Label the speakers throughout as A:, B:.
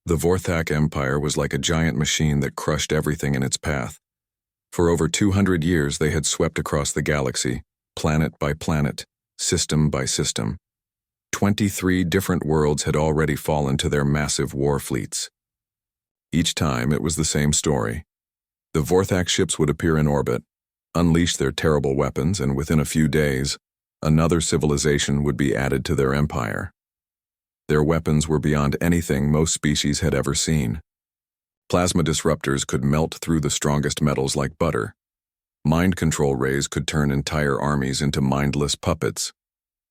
A: The Vorthak Empire was like a giant machine that crushed everything in its path. For over 200 years they had swept across the galaxy, planet by planet, system by system. 23 different worlds had already fallen to their massive war fleets. Each time it was the same story. The Vorthak ships would appear in orbit, unleash their terrible weapons, and within a few days, another civilization would be added to their empire. Their weapons were beyond anything most species had ever seen. Plasma disruptors could melt through the strongest metals like butter. Mind control rays could turn entire armies into mindless puppets.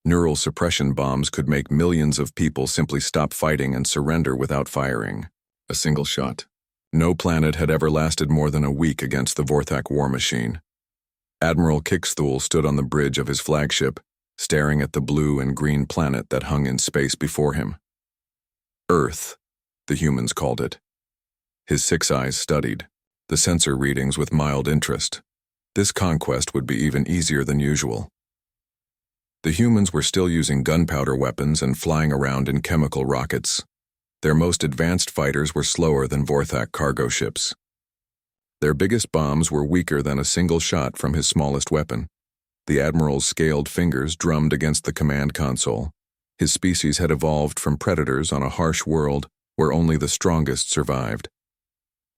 A: Neural suppression bombs could make millions of people simply stop fighting and surrender without firing a single shot. No planet had ever lasted more than a week against the Vorthak war machine. Admiral Kixthul stood on the bridge of his flagship, staring at the blue and green planet that hung in space before him. Earth, the humans called it. His 6 eyes studied the sensor readings with mild interest. This conquest would be even easier than usual. The humans were still using gunpowder weapons and flying around in chemical rockets. Their most advanced fighters were slower than Vorthak cargo ships. Their biggest bombs were weaker than a single shot from his smallest weapon. The Admiral's scaled fingers drummed against the command console. His species had evolved from predators on a harsh world where only the strongest survived.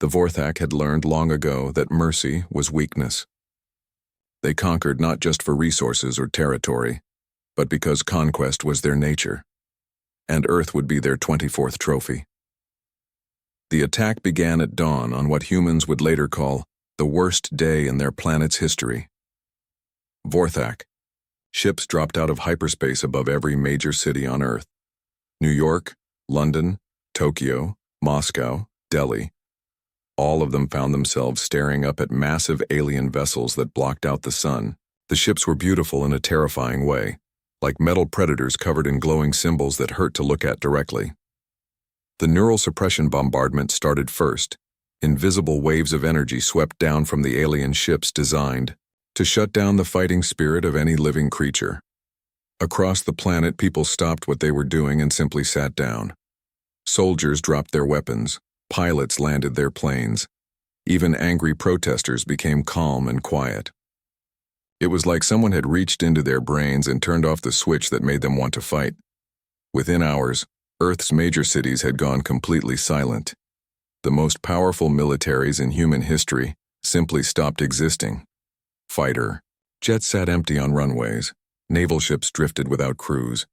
A: The Vorthak had learned long ago that mercy was weakness. They conquered not just for resources or territory, but because conquest was their nature, and Earth would be their 24th trophy. The attack began at dawn on what humans would later call the worst day in their planet's history. Vorthak. Ships dropped out of hyperspace above every major city on Earth. New York, London, Tokyo, Moscow, Delhi. All of them found themselves staring up at massive alien vessels that blocked out the sun. The ships were beautiful in a terrifying way, like metal predators covered in glowing symbols that hurt to look at directly. The neural suppression bombardment started first. Invisible waves of energy swept down from the alien ships designed to shut down the fighting spirit of any living creature. Across the planet, people stopped what they were doing and simply sat down. Soldiers dropped their weapons. Pilots landed their planes. Even angry protesters became calm and quiet. It was like someone had reached into their brains and turned off the switch that made them want to fight. Within hours, Earth's major cities had gone completely silent. The most powerful militaries in human history simply stopped existing. Fighter jets sat empty on runways. Naval ships drifted without crews.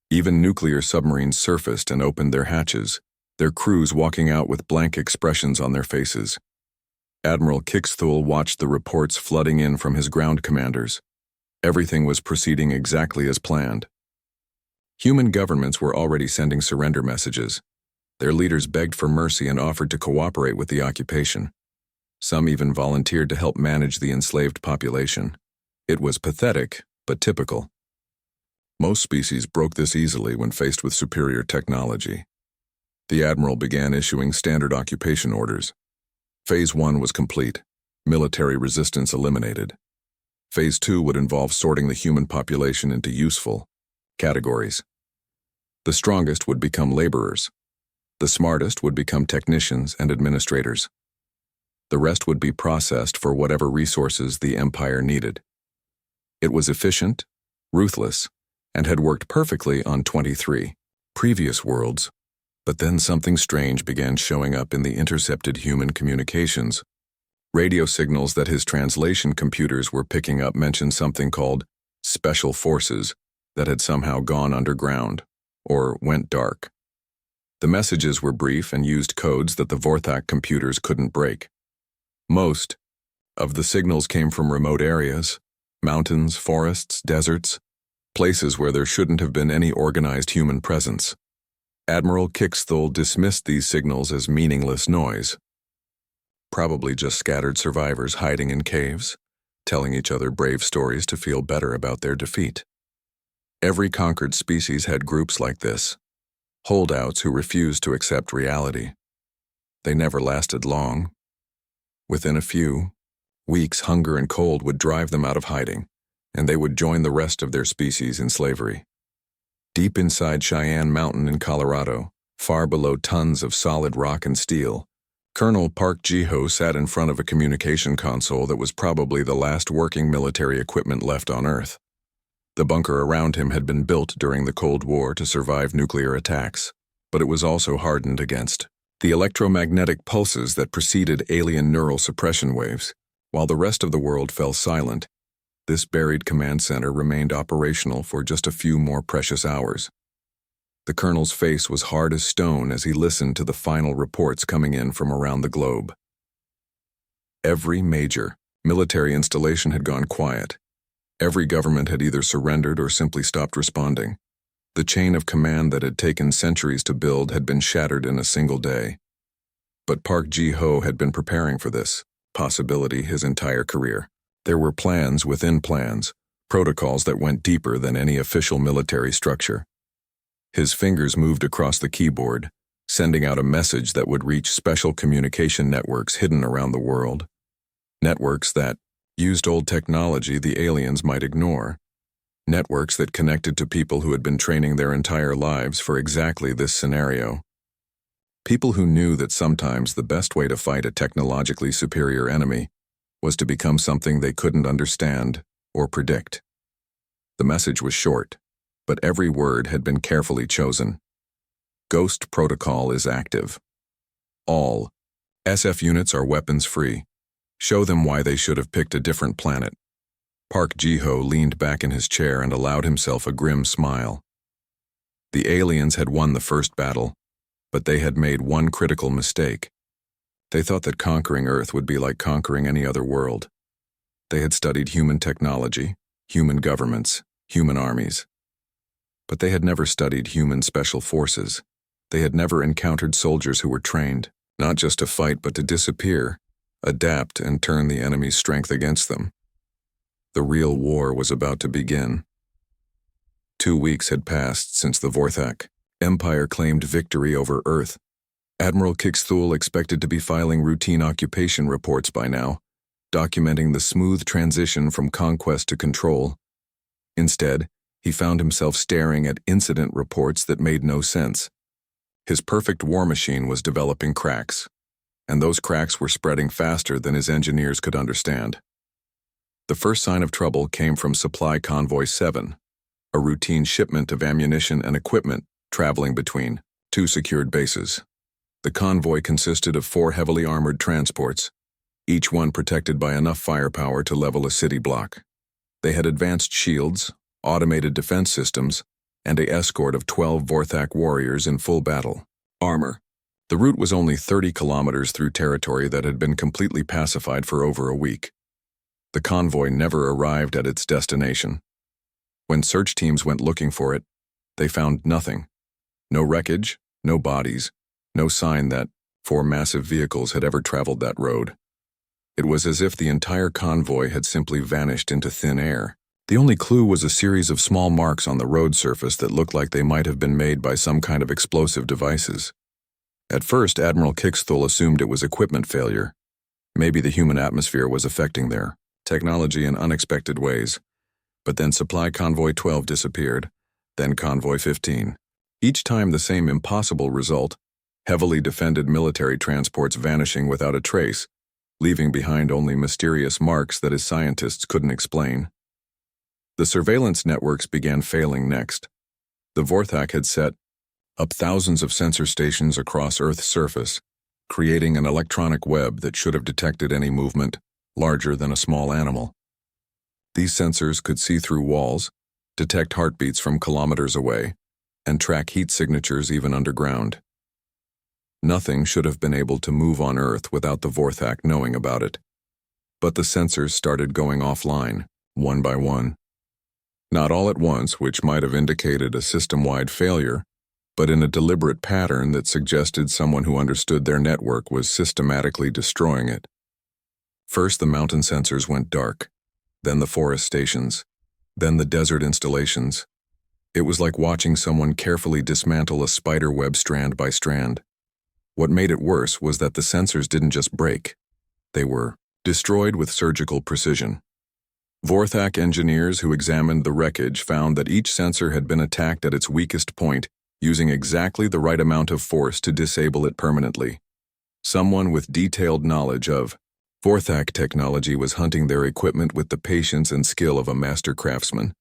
A: Even nuclear submarines surfaced and opened their hatches, their crews walking out with blank expressions on their faces. Admiral Kixthul watched the reports flooding in from his ground commanders. Everything was proceeding exactly as planned. Human governments were already sending surrender messages. Their leaders begged for mercy and offered to cooperate with the occupation. Some even volunteered to help manage the enslaved population. It was pathetic, but typical. Most species broke this easily when faced with superior technology. The Admiral began issuing standard occupation orders. Phase 1 was complete, military resistance eliminated. Phase 2 would involve sorting the human population into useful categories. The strongest would become laborers. The smartest would become technicians and administrators. The rest would be processed for whatever resources the Empire needed. It was efficient, ruthless, and had worked perfectly on 23 previous worlds. But then something strange began showing up in the intercepted human communications. Radio signals that his translation computers were picking up mentioned something called special forces that had somehow gone underground, or went dark. The messages were brief and used codes that the Vorthak computers couldn't break. Most of the signals came from remote areas, mountains, forests, deserts, places where there shouldn't have been any organized human presence. Admiral Kixthul dismissed these signals as meaningless noise. Probably just scattered survivors hiding in caves, telling each other brave stories to feel better about their defeat. Every conquered species had groups like this, holdouts who refused to accept reality. They never lasted long. Within a few weeks, hunger and cold would drive them out of hiding, and they would join the rest of their species in slavery. Deep inside Cheyenne Mountain in Colorado, Far below tons of solid rock and steel, Colonel Park Ji-ho sat in front of a communication console that was probably the last working military equipment left on Earth. The bunker around him had been built during the Cold War to survive nuclear attacks, but it was also hardened against the electromagnetic pulses that preceded alien neural suppression waves. While the rest of the world fell silent, this buried command center remained operational for just a few more precious hours. The colonel's face was hard as stone as he listened to the final reports coming in from around the globe. Every major military installation had gone quiet. Every government had either surrendered or simply stopped responding. The chain of command that had taken centuries to build had been shattered in a single day. But Park Ji-ho had been preparing for this possibility his entire career. There were plans within plans, protocols that went deeper than any official military structure. His fingers moved across the keyboard, sending out a message that would reach special communication networks hidden around the world. Networks that used old technology the aliens might ignore. Networks that connected to people who had been training their entire lives for exactly this scenario. People who knew that sometimes the best way to fight a technologically superior enemy was to become something they couldn't understand or predict. The message was short, but every word had been carefully chosen. Ghost Protocol is active. All SF units are weapons-free. Show them why they should have picked a different planet. Park Ji-ho leaned back in his chair and allowed himself a grim smile. The aliens had won the first battle, but they had made one critical mistake. They thought that conquering Earth would be like conquering any other world. They had studied human technology, human governments, human armies. But they had never studied human special forces. They had never encountered soldiers who were trained, not just to fight but to disappear, adapt, and turn the enemy's strength against them. The real war was about to begin. 2 weeks had passed since the Vorthak Empire claimed victory over Earth. Admiral Kixthul expected to be filing routine occupation reports by now, documenting the smooth transition from conquest to control. Instead, he found himself staring at incident reports that made no sense. His perfect war machine was developing cracks, and those cracks were spreading faster than his engineers could understand. The first sign of trouble came from Supply Convoy 7, a routine shipment of ammunition and equipment traveling between 2 secured bases. The convoy consisted of 4 heavily armored transports, each one protected by enough firepower to level a city block. They had advanced shields, automated defense systems, and an escort of 12 Vorthak warriors in full battle armor. The route was only 30 kilometers through territory that had been completely pacified for over a week. The convoy never arrived at its destination. When search teams went looking for it, they found nothing. No wreckage, no bodies, no sign that 4 massive vehicles had ever traveled that road. It was as if the entire convoy had simply vanished into thin air. The only clue was a series of small marks on the road surface that looked like they might have been made by some kind of explosive devices. At first, Admiral Kixthul assumed it was equipment failure. Maybe the human atmosphere was affecting their technology in unexpected ways. But then Supply Convoy 12 disappeared, then Convoy 15. Each time the same impossible result, heavily defended military transports vanishing without a trace, leaving behind only mysterious marks that his scientists couldn't explain. The surveillance networks began failing next. The Vorthak had set up thousands of sensor stations across Earth's surface, creating an electronic web that should have detected any movement larger than a small animal. These sensors could see through walls, detect heartbeats from kilometers away, and track heat signatures even underground. Nothing should have been able to move on Earth without the Vorthak knowing about it. But the sensors started going offline, one by one. Not all at once, which might have indicated a system-wide failure, but in a deliberate pattern that suggested someone who understood their network was systematically destroying it. First, the mountain sensors went dark, then the forest stations, then the desert installations. It was like watching someone carefully dismantle a spider web strand by strand. What made it worse was that the sensors didn't just break. They were destroyed with surgical precision. Vorthak engineers who examined the wreckage found that each sensor had been attacked at its weakest point using exactly the right amount of force to disable it permanently. Someone with detailed knowledge of Vorthak technology was hunting their equipment with the patience and skill of a master craftsman.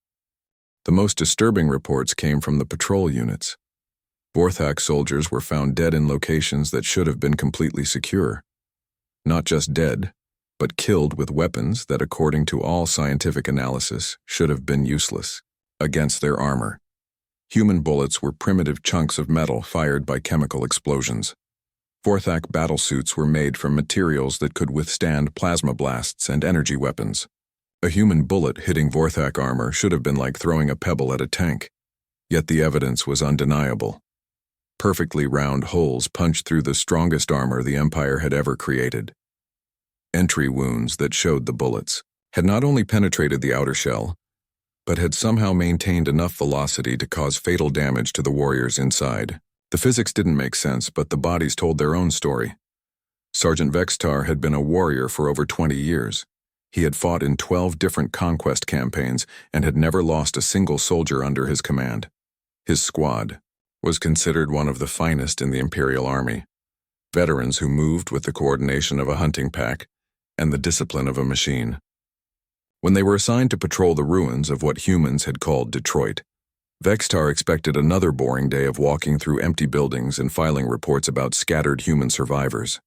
A: The most disturbing reports came from the patrol units. Vorthak soldiers were found dead in locations that should have been completely secure. Not just dead, but killed with weapons that, according to all scientific analysis, should have been useless against their armor. Human bullets were primitive chunks of metal fired by chemical explosions. Vorthak battlesuits were made from materials that could withstand plasma blasts and energy weapons. A human bullet hitting Vorthak armor should have been like throwing a pebble at a tank, yet the evidence was undeniable. Perfectly round holes punched through the strongest armor the Empire had ever created. Entry wounds that showed the bullets had not only penetrated the outer shell, but had somehow maintained enough velocity to cause fatal damage to the warriors inside. The physics didn't make sense, but the bodies told their own story. Sergeant Vextar had been a warrior for over 20 years. He had fought in 12 different conquest campaigns and had never lost a single soldier under his command. His squad was considered one of the finest in the Imperial Army, veterans who moved with the coordination of a hunting pack and the discipline of a machine. When they were assigned to patrol the ruins of what humans had called Detroit, Vextar expected another boring day of walking through empty buildings and filing reports about scattered human survivors.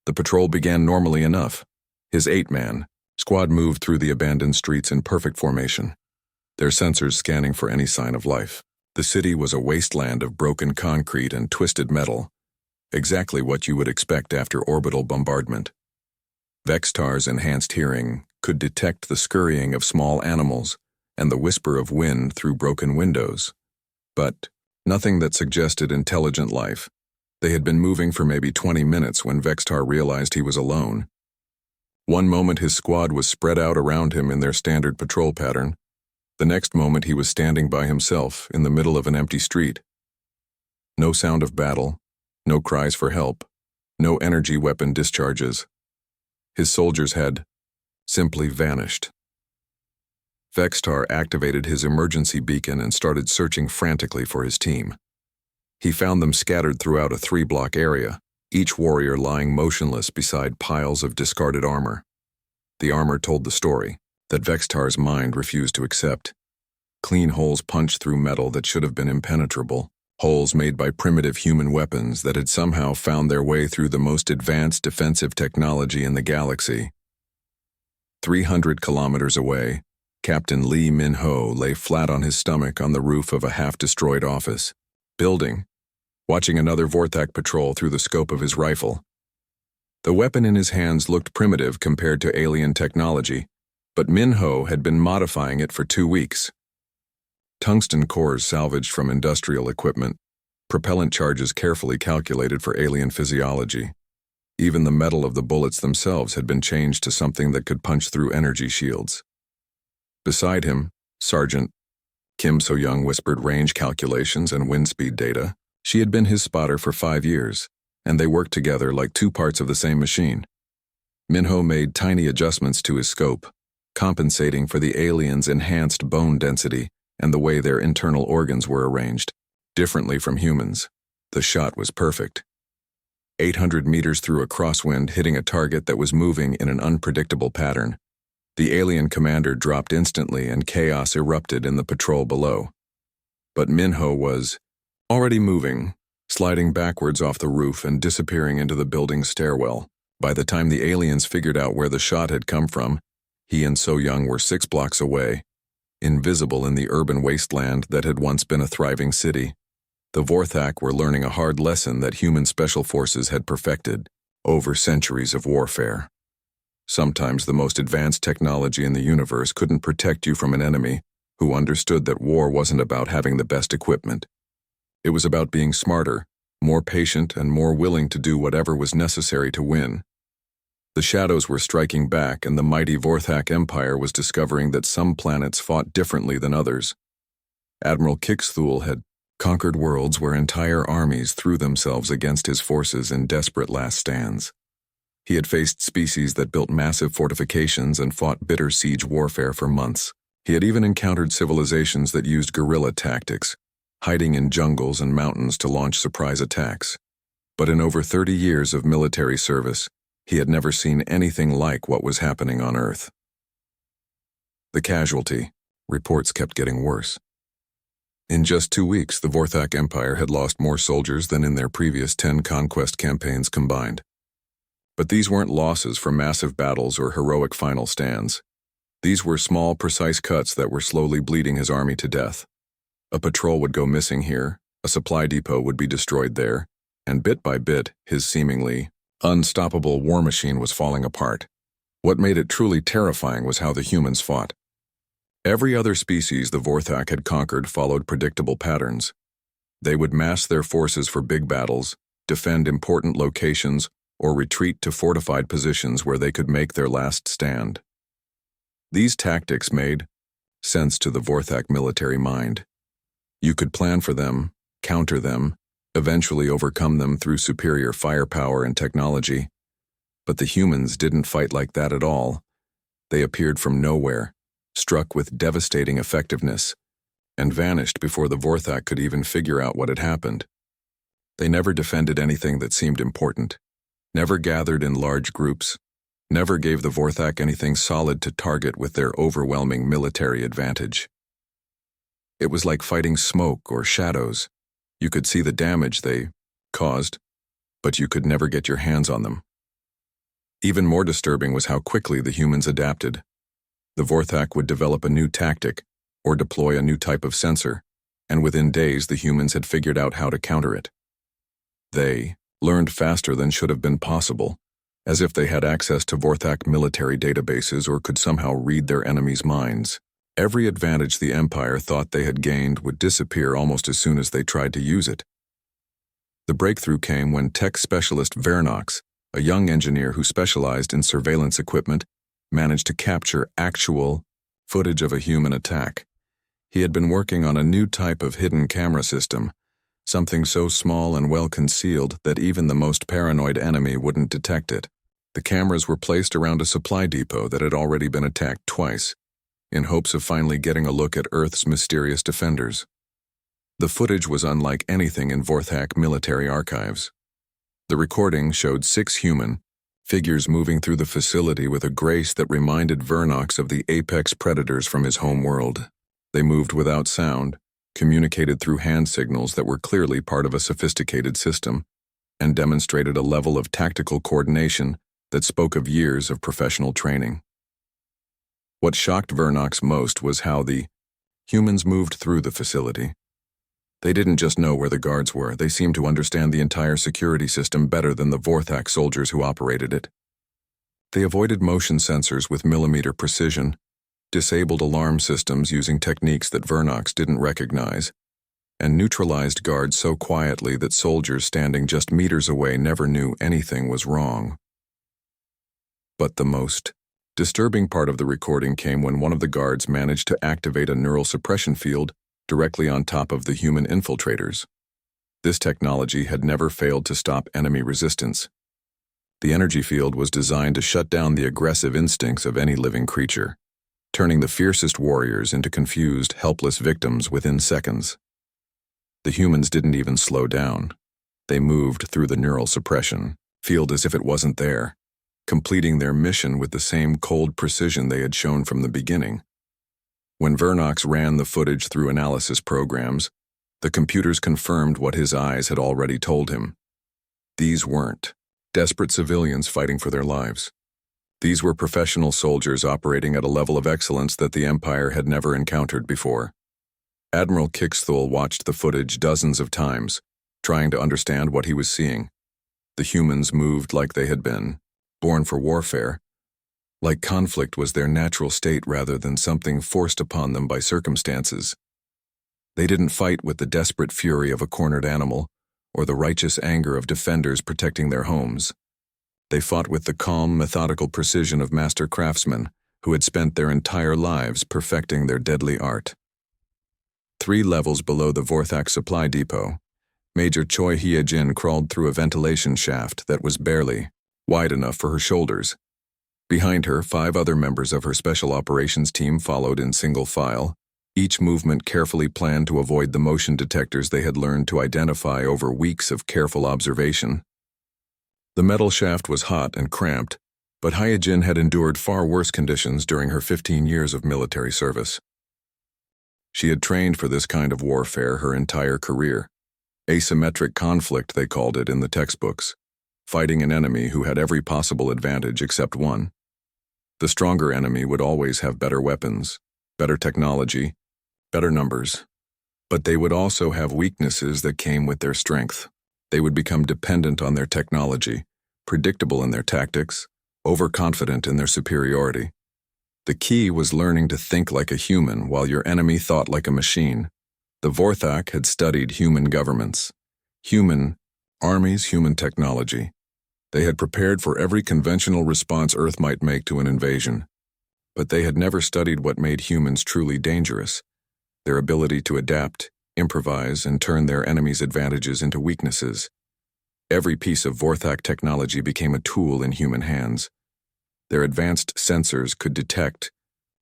A: The patrol began normally enough. His 8-man squad moved through the abandoned streets in perfect formation, their sensors scanning for any sign of life. The city was a wasteland of broken concrete and twisted metal, exactly what you would expect after orbital bombardment. Vextar's enhanced hearing could detect the scurrying of small animals and the whisper of wind through broken windows, but nothing that suggested intelligent life. They had been moving for maybe 20 minutes when Vextar realized he was alone. One moment his squad was spread out around him in their standard patrol pattern. The next moment he was standing by himself in the middle of an empty street. No sound of battle, no cries for help, no energy weapon discharges. His soldiers had simply vanished. Vextar activated his emergency beacon and started searching frantically for his team. He found them scattered throughout a 3-block area, each warrior lying motionless beside piles of discarded armor. The armor told the story that Vextar's mind refused to accept. Clean holes punched through metal that should have been impenetrable, holes made by primitive human weapons that had somehow found their way through the most advanced defensive technology in the galaxy. 300 kilometers away, Captain Lee Min-ho lay flat on his stomach on the roof of a half-destroyed office building, watching another Vorthak patrol through the scope of his rifle. The weapon in his hands looked primitive compared to alien technology, but Min-ho had been modifying it for 2 weeks. Tungsten cores salvaged from industrial equipment, propellant charges carefully calculated for alien physiology. Even the metal of the bullets themselves had been changed to something that could punch through energy shields. Beside him, Sergeant Kim So-young whispered range calculations and wind speed data. She had been his spotter for 5 years, and they worked together like 2 parts of the same machine. Min-ho made tiny adjustments to his scope, compensating for the aliens' enhanced bone density and the way their internal organs were arranged, differently from humans. The shot was perfect. 800 meters through a crosswind, hitting a target that was moving in an unpredictable pattern. The alien commander dropped instantly and chaos erupted in the patrol below. But Min-ho was already moving, sliding backwards off the roof and disappearing into the building's stairwell. By the time the aliens figured out where the shot had come from, he and So-young were 6 blocks away, invisible in the urban wasteland that had once been a thriving city. The Vorthak were learning a hard lesson that human special forces had perfected over centuries of warfare. Sometimes the most advanced technology in the universe couldn't protect you from an enemy who understood that war wasn't about having the best equipment. It was about being smarter, more patient, and more willing to do whatever was necessary to win. The shadows were striking back, and the mighty Vorthak Empire was discovering that some planets fought differently than others. Admiral Kixthul had conquered worlds where entire armies threw themselves against his forces in desperate last stands. He had faced species that built massive fortifications and fought bitter siege warfare for months. He had even encountered civilizations that used guerrilla tactics, hiding in jungles and mountains to launch surprise attacks. But in over 30 years of military service, he had never seen anything like what was happening on Earth. The casualty. Reports kept getting worse. In just 2 weeks, the Vorthak Empire had lost more soldiers than in their previous 10 conquest campaigns combined. But these weren't losses from massive battles or heroic final stands. These were small, precise cuts that were slowly bleeding his army to death. A patrol would go missing here, a supply depot would be destroyed there, and bit by bit, his seemingly unstoppable war machine was falling apart. What made it truly terrifying was how the humans fought. Every other species the Vorthak had conquered followed predictable patterns. They would mass their forces for big battles, defend important locations, or retreat to fortified positions where they could make their last stand. These tactics made sense to the Vorthak military mind. You could plan for them, counter them, eventually overcome them through superior firepower and technology. But the humans didn't fight like that at all. They appeared from nowhere, struck with devastating effectiveness, and vanished before the Vorthak could even figure out what had happened. They never defended anything that seemed important, never gathered in large groups, never gave the Vorthak anything solid to target with their overwhelming military advantage. It was like fighting smoke or shadows. You could see the damage they caused, but you could never get your hands on them. Even more disturbing was how quickly the humans adapted. The Vorthak would develop a new tactic or deploy a new type of sensor, and within days the humans had figured out how to counter it. They learned faster than should have been possible, as if they had access to Vorthak military databases or could somehow read their enemies' minds. Every advantage the Empire thought they had gained would disappear almost as soon as they tried to use it. The breakthrough came when tech specialist Vernox, a young engineer who specialized in surveillance equipment, managed to capture actual footage of a human attack. He had been working on a new type of hidden camera system, something so small and well concealed that even the most paranoid enemy wouldn't detect it. The cameras were placed around a supply depot that had already been attacked twice, in hopes of finally getting a look at Earth's mysterious defenders. The footage was unlike anything in Vorthak military archives. The recording showed 6 human figures moving through the facility with a grace that reminded Vernox of the apex predators from his home world. They moved without sound, communicated through hand signals that were clearly part of a sophisticated system, and demonstrated a level of tactical coordination that spoke of years of professional training. What shocked Vernox most was how the humans moved through the facility. They didn't just know where the guards were, they seemed to understand the entire security system better than the Vorthak soldiers who operated it. They avoided motion sensors with millimeter precision, disabled alarm systems using techniques that Vernox didn't recognize, and neutralized guards so quietly that soldiers standing just meters away never knew anything was wrong. But the most disturbing part of the recording came when one of the guards managed to activate a neural suppression field directly on top of the human infiltrators. This technology had never failed to stop enemy resistance. The energy field was designed to shut down the aggressive instincts of any living creature, turning the fiercest warriors into confused, helpless victims within seconds. The humans didn't even slow down. They moved through the neural suppression field as if it wasn't there, completing their mission with the same cold precision they had shown from the beginning. When Vernox ran the footage through analysis programs, the computers confirmed what his eyes had already told him. These weren't desperate civilians fighting for their lives. These were professional soldiers operating at a level of excellence that the Empire had never encountered before. Admiral Kixthul watched the footage dozens of times, trying to understand what he was seeing. The humans moved like they had been born for warfare, like conflict was their natural state rather than something forced upon them by circumstances. They didn't fight with the desperate fury of a cornered animal or the righteous anger of defenders protecting their homes. They fought with the calm, methodical precision of master craftsmen who had spent their entire lives perfecting their deadly art. 3 levels below the Vorthak supply depot, Major Choi Hye-jin crawled through a ventilation shaft that was barely wide enough for her shoulders. Behind her, 5 other members of her special operations team followed in single file, each movement carefully planned to avoid the motion detectors they had learned to identify over weeks of careful observation. The metal shaft was hot and cramped, but Hyojin had endured far worse conditions during her 15 years of military service. She had trained for this kind of warfare her entire career. Asymmetric conflict, they called it in the textbooks, fighting an enemy who had every possible advantage except one. The stronger enemy would always have better weapons, better technology, better numbers. But they would also have weaknesses that came with their strength. They would become dependent on their technology, predictable in their tactics, overconfident in their superiority. The key was learning to think like a human while your enemy thought like a machine. The Vorthak had studied human governments, human armies, human technology. They had prepared for every conventional response Earth might make to an invasion. But they had never studied what made humans truly dangerous: their ability to adapt, improvise, and turn their enemies' advantages into weaknesses. Every piece of Vorthak technology became a tool in human hands. Their advanced sensors could detect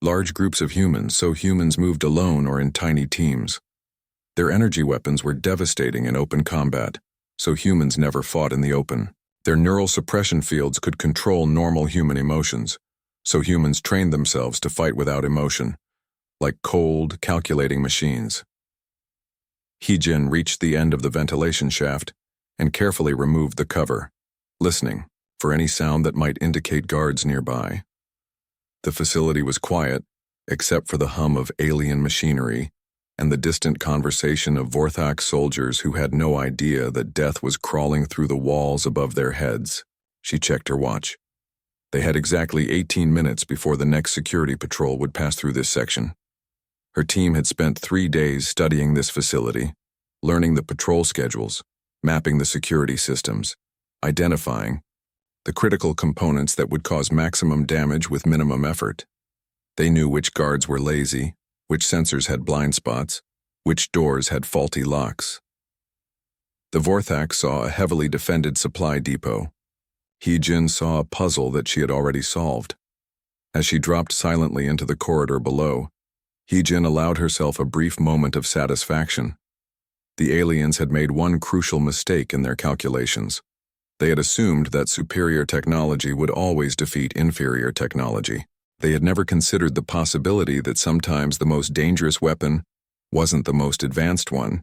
A: large groups of humans, so humans moved alone or in tiny teams. Their energy weapons were devastating in open combat, so humans never fought in the open. Their neural suppression fields could control normal human emotions, so humans trained themselves to fight without emotion, like cold, calculating machines. Hyojin reached the end of the ventilation shaft and carefully removed the cover, listening for any sound that might indicate guards nearby. The facility was quiet, except for the hum of alien machinery and the distant conversation of Vorthak soldiers who had no idea that death was crawling through the walls above their heads. She checked her watch. They had exactly 18 minutes before the next security patrol would pass through this section. Her team had spent 3 days studying this facility, learning the patrol schedules, mapping the security systems, identifying the critical components that would cause maximum damage with minimum effort. They knew which guards were lazy, which sensors had blind spots, which doors had faulty locks. The Vorthak saw a heavily defended supply depot. Hyojin saw a puzzle that she had already solved. As she dropped silently into the corridor below, Hyojin allowed herself a brief moment of satisfaction. The aliens had made one crucial mistake in their calculations. They had assumed that superior technology would always defeat inferior technology. They had never considered the possibility that sometimes the most dangerous weapon wasn't the most advanced one.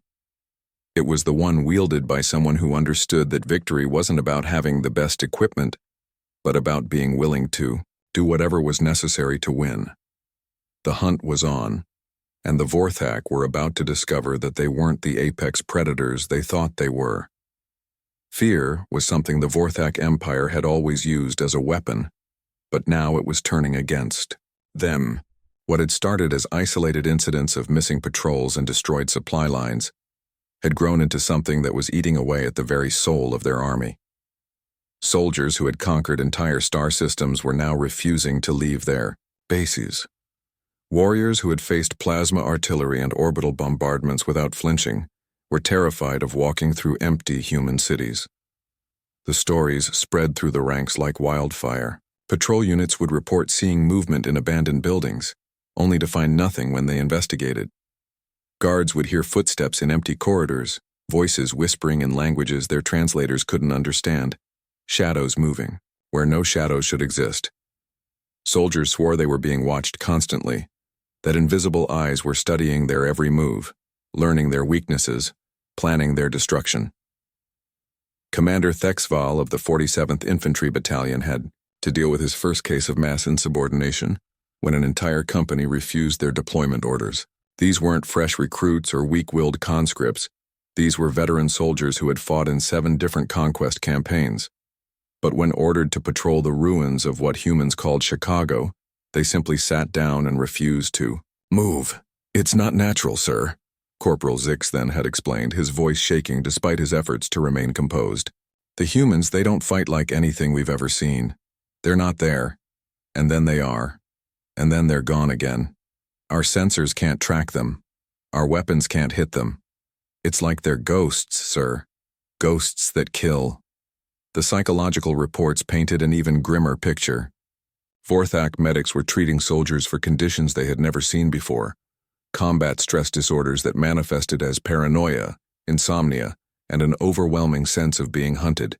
A: It was the one wielded by someone who understood that victory wasn't about having the best equipment, but about being willing to do whatever was necessary to win. The hunt was on, and the Vorthak were about to discover that they weren't the apex predators they thought they were. Fear was something the Vorthak Empire had always used as a weapon, but now it was turning against them. What had started as isolated incidents of missing patrols and destroyed supply lines had grown into something that was eating away at the very soul of their army. Soldiers who had conquered entire star systems were now refusing to leave their bases. Warriors who had faced plasma artillery and orbital bombardments without flinching were terrified of walking through empty human cities. The stories spread through the ranks like wildfire. Patrol units would report seeing movement in abandoned buildings, only to find nothing when they investigated. Guards would hear footsteps in empty corridors, voices whispering in languages their translators couldn't understand, shadows moving where no shadows should exist. Soldiers swore they were being watched constantly, that invisible eyes were studying their every move, learning their weaknesses, planning their destruction. Commander Thexval of the 47th Infantry Battalion had to deal with his first case of mass insubordination when an entire company refused their deployment orders. These weren't fresh recruits or weak-willed conscripts. These were veteran soldiers who had fought in 7 different conquest campaigns. But when ordered to patrol the ruins of what humans called Chicago, they simply sat down and refused to move. "It's not natural, sir," Corporal Zix then had explained, his voice shaking despite his efforts to remain composed. "The humans, they don't fight like anything we've ever seen. They're not there, and then they are, and then they're gone again. Our sensors can't track them. Our weapons can't hit them. It's like they're ghosts, sir. Ghosts that kill." The psychological reports painted an even grimmer picture. Vorthak medics were treating soldiers for conditions they had never seen before. combat stress disorders that manifested as paranoia, insomnia, and an overwhelming sense of being hunted.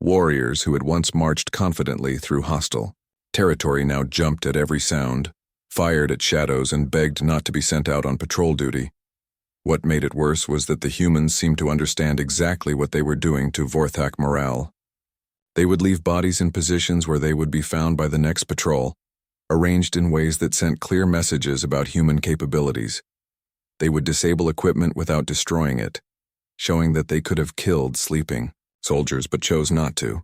A: Warriors who had once marched confidently through hostile territory now jumped at every sound, fired at shadows, and begged not to be sent out on patrol duty. What made it worse was that the humans seemed to understand exactly what they were doing to Vorthak morale. They would leave bodies in positions where they would be found by the next patrol, arranged in ways that sent clear messages about human capabilities. They would disable equipment without destroying it, showing that they could have killed sleeping soldiers but chose not to,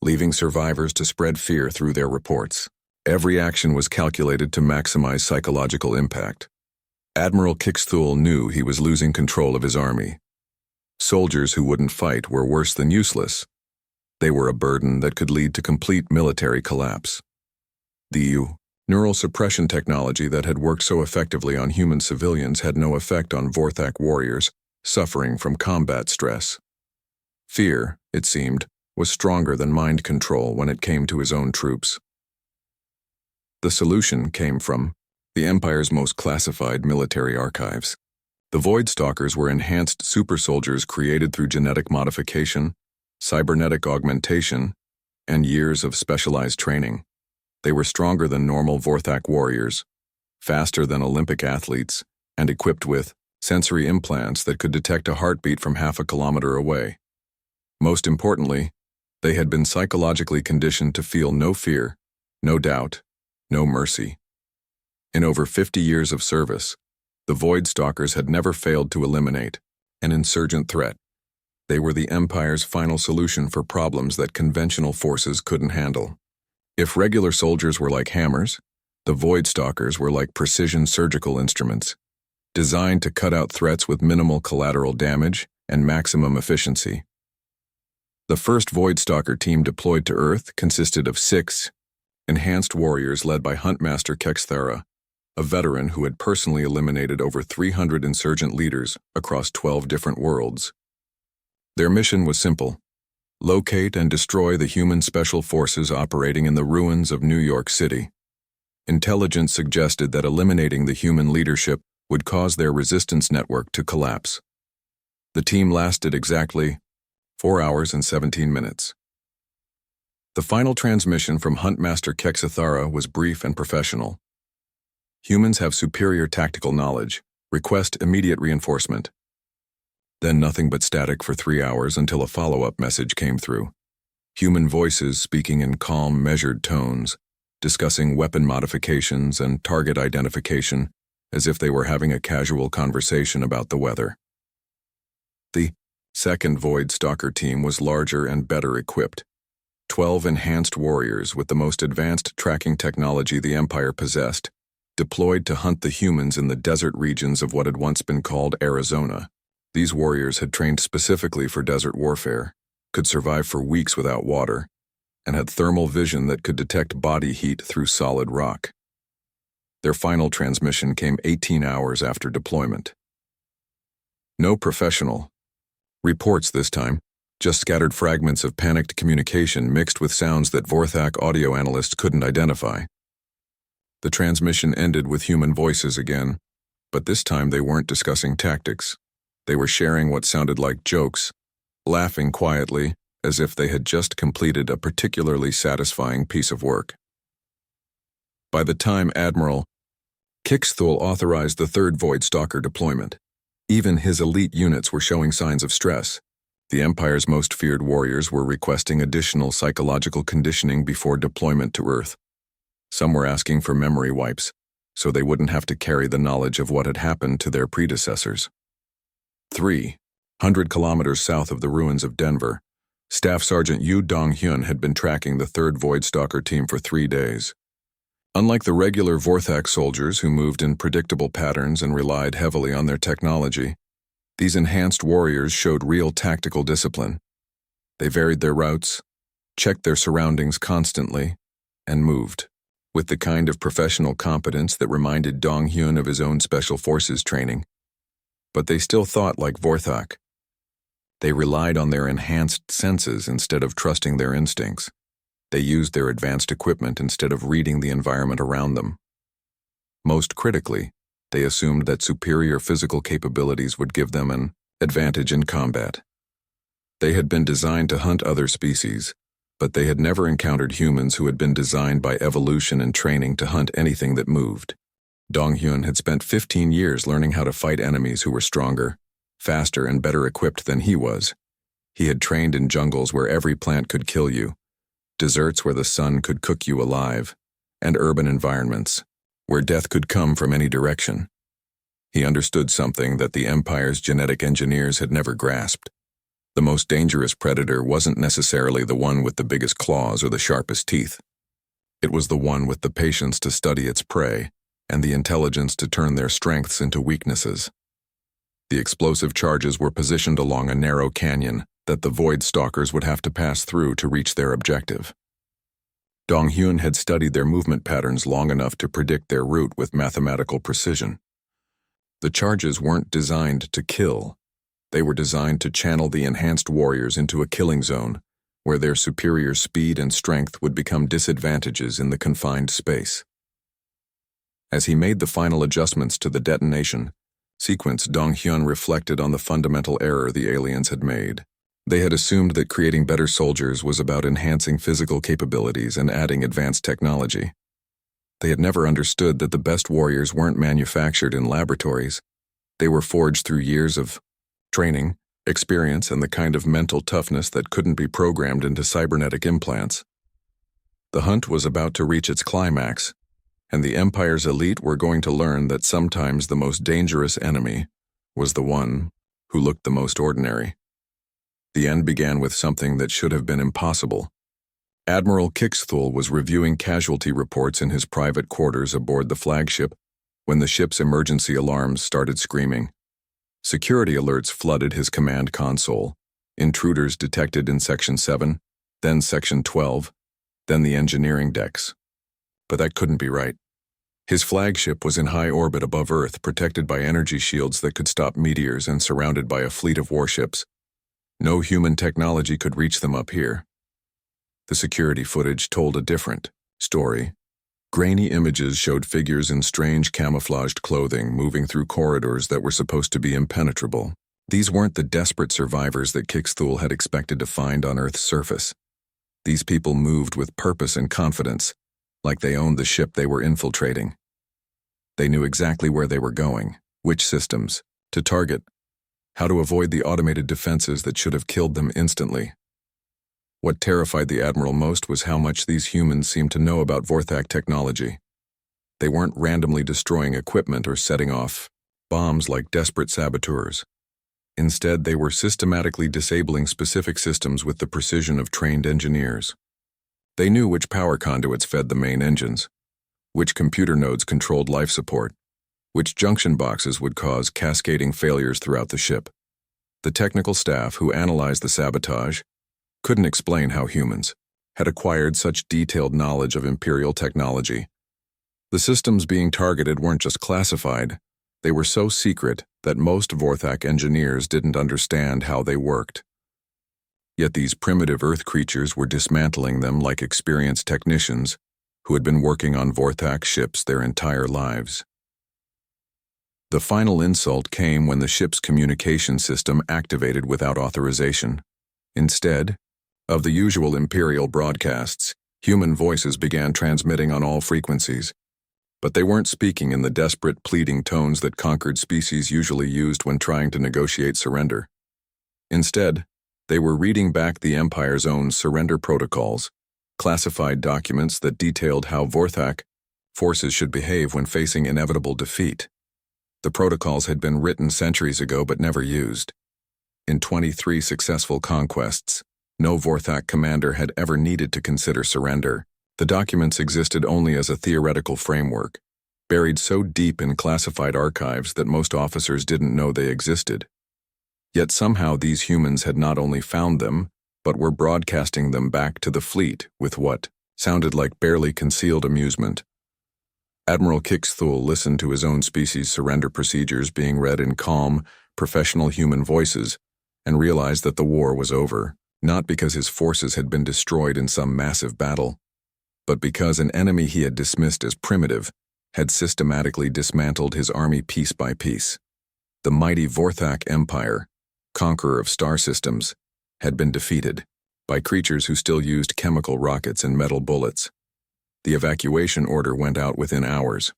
A: leaving survivors to spread fear through their reports. Every action was calculated to maximize psychological impact. Admiral Kixthul knew he was losing control of his army. Soldiers who wouldn't fight were worse than useless. They were a burden that could lead to complete military collapse. The neural suppression technology that had worked so effectively on human civilians had no effect on Vorthak warriors suffering from combat stress. Fear, it seemed, was stronger than mind control when it came to his own troops. The solution came from the Empire's most classified military archives. The Void Stalkers were enhanced super soldiers created through genetic modification, cybernetic augmentation, and years of specialized training. They were stronger than normal Vorthak warriors, faster than Olympic athletes, and equipped with sensory implants that could detect a heartbeat from half a kilometer away. Most importantly, they had been psychologically conditioned to feel no fear, no doubt, no mercy. In over 50 years of service, the Void Stalkers had never failed to eliminate an insurgent threat. They were the Empire's final solution for problems that conventional forces couldn't handle. If regular soldiers were like hammers, the Void Stalkers were like precision surgical instruments, designed to cut out threats with minimal collateral damage and maximum efficiency. The first Void Stalker team deployed to Earth consisted of 6 enhanced warriors led by Huntmaster Kexthara, a veteran who had personally eliminated over 300 insurgent leaders across 12 different worlds. Their mission was simple: locate and destroy the human special forces operating in the ruins of New York City. Intelligence suggested that eliminating the human leadership would cause their resistance network to collapse. The team lasted exactly 4 hours and 17 minutes. The final transmission from Huntmaster Kexthara was brief and professional. Humans have superior tactical knowledge. Request immediate reinforcement. Then nothing but static for 3 hours until a follow-up message came through. Human voices speaking in calm, measured tones, discussing weapon modifications and target identification as if they were having a casual conversation about the weather. The second Void Stalker team was larger and better equipped. 12 enhanced warriors with the most advanced tracking technology the Empire possessed, deployed to hunt the humans in the desert regions of what had once been called Arizona. These warriors had trained specifically for desert warfare, could survive for weeks without water, and had thermal vision that could detect body heat through solid rock. Their final transmission came 18 hours after deployment. No professional reports this time, just scattered fragments of panicked communication mixed with sounds that Vorthak audio analysts couldn't identify. The transmission ended with human voices again, but this time they weren't discussing tactics. They were sharing what sounded like jokes, laughing quietly as if they had just completed a particularly satisfying piece of work. By the time Admiral Kixthul authorized the third Void Stalker deployment, even his elite units were showing signs of stress. The Empire's most feared warriors were requesting additional psychological conditioning before deployment to Earth. Some were asking for memory wipes, so they wouldn't have to carry the knowledge of what had happened to their predecessors. 300 kilometers south of the ruins of Denver, Staff Sergeant Yu Dong-hyun had been tracking the third Void Stalker team for 3 days. Unlike the regular Vorthak soldiers who moved in predictable patterns and relied heavily on their technology, these enhanced warriors showed real tactical discipline. They varied their routes, checked their surroundings constantly, and moved with the kind of professional competence that reminded Dong-hyun of his own special forces training. But they still thought like Vorthak. They relied on their enhanced senses instead of trusting their instincts. They used their advanced equipment instead of reading the environment around them. Most critically, They assumed that superior physical capabilities would give them an advantage in combat. They had been designed to hunt other species, but they had never encountered humans who had been designed by evolution and training to hunt anything that moved. Dong-hyun had spent 15 years learning how to fight enemies who were stronger, faster, and better equipped than he was. He had trained in jungles where every plant could kill you, deserts where the sun could cook you alive, and urban environments where death could come from any direction. He understood something that the Empire's genetic engineers had never grasped. The most dangerous predator wasn't necessarily the one with the biggest claws or the sharpest teeth. It was the one with the patience to study its prey and the intelligence to turn their strengths into weaknesses. The explosive charges were positioned along a narrow canyon that the Void Stalkers would have to pass through to reach their objective. Dong-hyun had studied their movement patterns long enough to predict their route with mathematical precision. The charges weren't designed to kill. They were designed to channel the enhanced warriors into a killing zone, where their superior speed and strength would become disadvantages in the confined space. As he made the final adjustments to the detonation sequence, Dong-hyun reflected on the fundamental error the aliens had made. They had assumed that creating better soldiers was about enhancing physical capabilities and adding advanced technology. They had never understood that the best warriors weren't manufactured in laboratories. They were forged through years of training, experience, and the kind of mental toughness that couldn't be programmed into cybernetic implants. The hunt was about to reach its climax, and the Empire's elite were going to learn that sometimes the most dangerous enemy was the one who looked the most ordinary. The end began with something that should have been impossible. Admiral Kixthul was reviewing casualty reports in his private quarters aboard the flagship when the ship's emergency alarms started screaming. Security alerts flooded his command console. Intruders detected in Section 7, then Section 12, then the engineering decks. But that couldn't be right. His flagship was in high orbit above Earth, protected by energy shields that could stop meteors and surrounded by a fleet of warships. No human technology could reach them up here. The security footage told a different story. Grainy images showed figures in strange camouflaged clothing moving through corridors that were supposed to be impenetrable. These weren't the desperate survivors that Kixthul had expected to find on Earth's surface. These people moved with purpose and confidence, like they owned the ship they were infiltrating. They knew exactly where they were going, which systems to target, how to avoid the automated defenses that should have killed them instantly. What terrified the Admiral most was how much these humans seemed to know about Vorthak technology. They weren't randomly destroying equipment or setting off bombs like desperate saboteurs. Instead, they were systematically disabling specific systems with the precision of trained engineers. They knew which power conduits fed the main engines, which computer nodes controlled life support, which junction boxes would cause cascading failures throughout the ship. The technical staff who analyzed the sabotage couldn't explain how humans had acquired such detailed knowledge of Imperial technology. The systems being targeted weren't just classified, they were so secret that most Vorthak engineers didn't understand how they worked. Yet these primitive Earth creatures were dismantling them like experienced technicians who had been working on Vorthak ships their entire lives. The final insult came when the ship's communication system activated without authorization. Instead of the usual Imperial broadcasts, human voices began transmitting on all frequencies. But they weren't speaking in the desperate, pleading tones that conquered species usually used when trying to negotiate surrender. Instead, they were reading back the Empire's own surrender protocols, classified documents that detailed how Vorthak forces should behave when facing inevitable defeat. The protocols had been written centuries ago but never used. In 23 successful conquests, no Vorthak commander had ever needed to consider surrender. The documents existed only as a theoretical framework, buried so deep in classified archives that most officers didn't know they existed. Yet somehow these humans had not only found them, but were broadcasting them back to the fleet with what sounded like barely concealed amusement. Admiral Kixthul listened to his own species' surrender procedures being read in calm, professional human voices, and realized that the war was over, not because his forces had been destroyed in some massive battle, but because an enemy he had dismissed as primitive had systematically dismantled his army piece by piece. The mighty Vorthak Empire, conqueror of star systems, had been defeated by creatures who still used chemical rockets and metal bullets. The evacuation order went out within hours.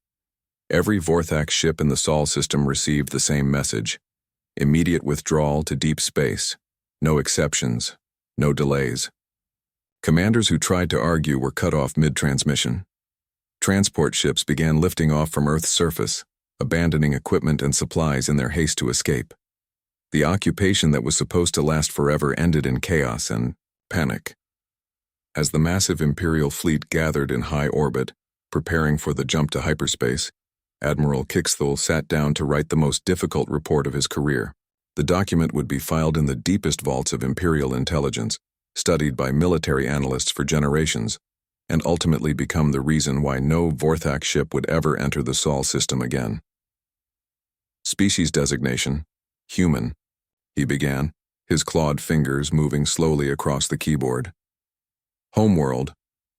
A: Every Vorthak ship in the Sol system received the same message: immediate withdrawal to deep space, no exceptions, no delays. Commanders who tried to argue were cut off mid-transmission. Transport ships began lifting off from Earth's surface, abandoning equipment and supplies in their haste to escape. The occupation that was supposed to last forever ended in chaos and panic. As the massive Imperial fleet gathered in high orbit, preparing for the jump to hyperspace, Admiral Kixthul sat down to write the most difficult report of his career. The document would be filed in the deepest vaults of Imperial intelligence, studied by military analysts for generations, and ultimately become the reason why no Vorthak ship would ever enter the Sol system again. Species designation: human, he began, his clawed fingers moving slowly across the keyboard. Homeworld: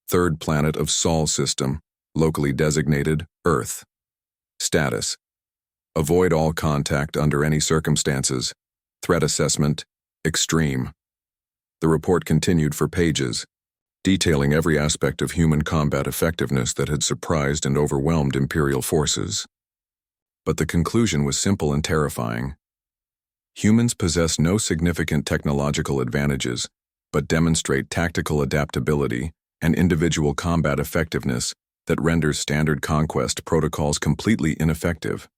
A: third planet of Sol system, locally designated Earth. Status: avoid all contact under any circumstances. Threat assessment: extreme. The report continued for pages, detailing every aspect of human combat effectiveness that had surprised and overwhelmed Imperial forces. But the conclusion was simple and terrifying. Humans possess no significant technological advantages, but demonstrate tactical adaptability and individual combat effectiveness that renders standard conquest protocols completely ineffective.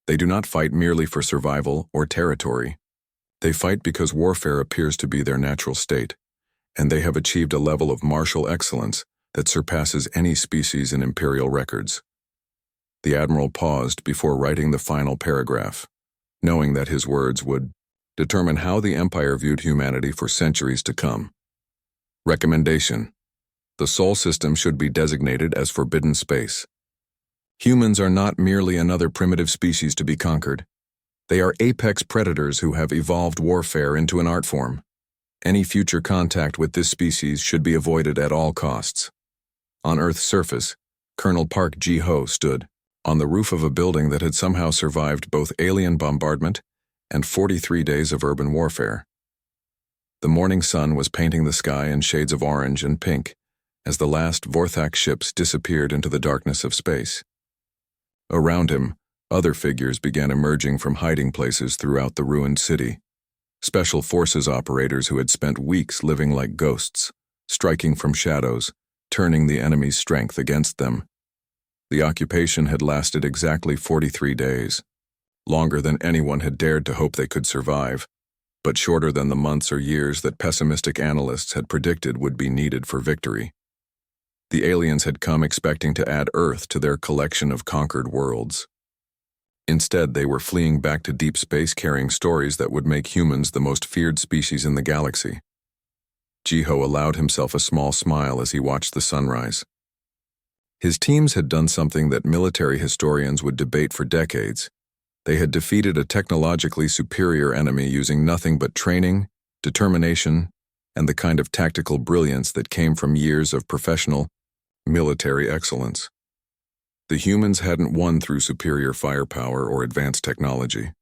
A: They do not fight merely for survival or territory. They fight because warfare appears to be their natural state, and they have achieved a level of martial excellence that surpasses any species in Imperial records. The Admiral paused before writing the final paragraph, knowing that his words would determine how the Empire viewed humanity for centuries to come. Recommendation: the Sol system should be designated as forbidden space. Humans are not merely another primitive species to be conquered. They are apex predators who have evolved warfare into an art form. Any future contact with this species should be avoided at all costs. On Earth's surface, Colonel Park Ji-ho stood on the roof of a building that had somehow survived both alien bombardment and 43 days of urban warfare. The morning sun was painting the sky in shades of orange and pink as the last Vorthak ships disappeared into the darkness of space. Around him, other figures began emerging from hiding places throughout the ruined city. Special forces operators who had spent weeks living like ghosts, striking from shadows, turning the enemy's strength against them. The occupation had lasted exactly 43 days, longer than anyone had dared to hope they could survive, but shorter than the months or years that pessimistic analysts had predicted would be needed for victory. The aliens had come expecting to add Earth to their collection of conquered worlds. Instead, they were fleeing back to deep space carrying stories that would make humans the most feared species in the galaxy. Ji-ho allowed himself a small smile as he watched the sunrise. His teams had done something that military historians would debate for decades. They had defeated a technologically superior enemy using nothing but training, determination, and the kind of tactical brilliance that came from years of professional military excellence. The humans hadn't won through superior firepower or advanced technology.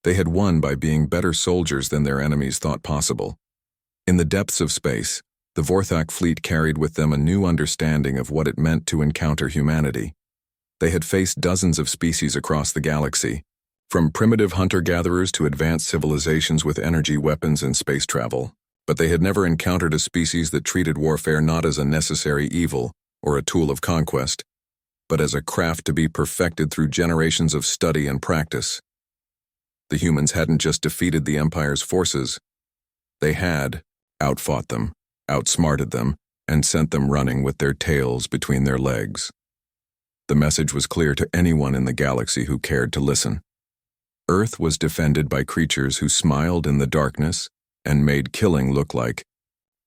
A: They had won by being better soldiers than their enemies thought possible. In the depths of space, the Vorthak fleet carried with them a new understanding of what it meant to encounter humanity. They had faced dozens of species across the galaxy, from primitive hunter-gatherers to advanced civilizations with energy weapons and space travel, but they had never encountered a species that treated warfare not as a necessary evil or a tool of conquest, but as a craft to be perfected through generations of study and practice. The humans hadn't just defeated the Empire's forces. They had outfought them, outsmarted them, and sent them running with their tails between their legs. The message was clear to anyone in the galaxy who cared to listen. Earth was defended by creatures who smiled in the darkness and made killing look like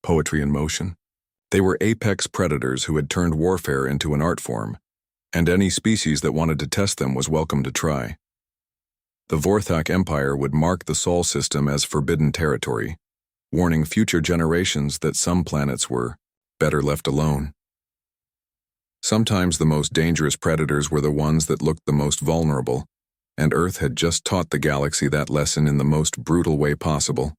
A: poetry in motion. They were apex predators who had turned warfare into an art form, and any species that wanted to test them was welcome to try. The Vorthak Empire would mark the Sol system as forbidden territory, warning future generations that some planets were better left alone. Sometimes the most dangerous predators were the ones that looked the most vulnerable, and Earth had just taught the galaxy that lesson in the most brutal way possible.